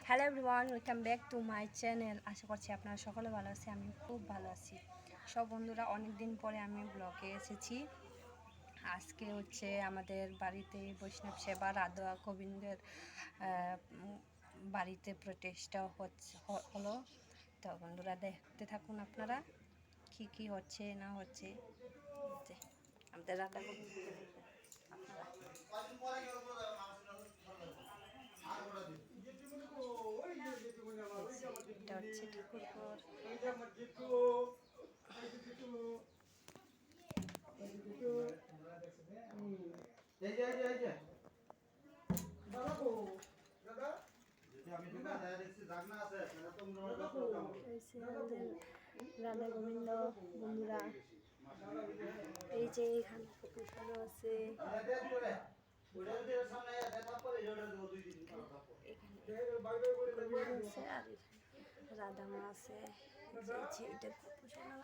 Hello everyone, welcome back to my channel. আশা করছি আপনারা সকলে ভালো আছি। আমি খুব ভালো আছি। সব বন্ধুরা, অনেক দিন পরে আমি ব্লগে এসেছি। আজকে হচ্ছে আমাদের বাড়িতে বৈষ্ণব সেবা রাধা গোবিন্দের বাড়িতে প্রতিষ্ঠা হলো। তো বন্ধুরা, দেখতে থাকুন আপনারা কি কি হচ্ছে না হচ্ছে। আমাদের রাধা গোবিন্দ এটা হচ্ছে ঠাকুরঘর। রাধা গোবিন্দ বন্ধুরা, এই যে এখানে পুষানো আছে, আর রাধা মা আছে। এটা পুষানো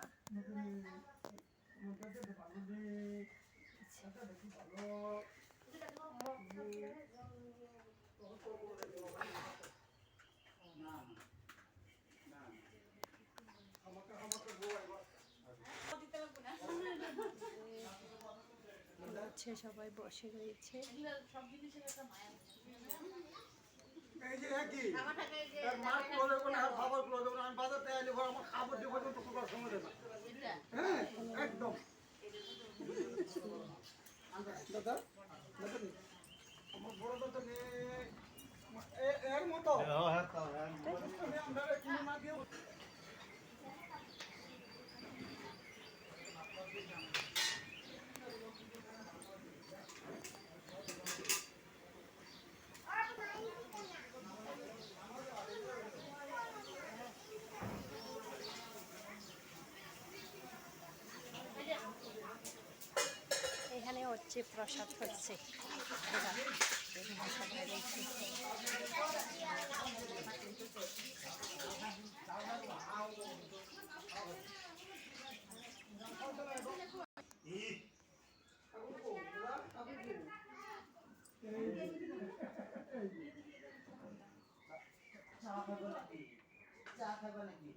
হচ্ছে, সবাই বসে রয়েছে। একদম দাদা আমার বড় দাদা এর মতো এখানে হচ্ছে প্রসাদ হচ্ছে। চা খাবে নাকি?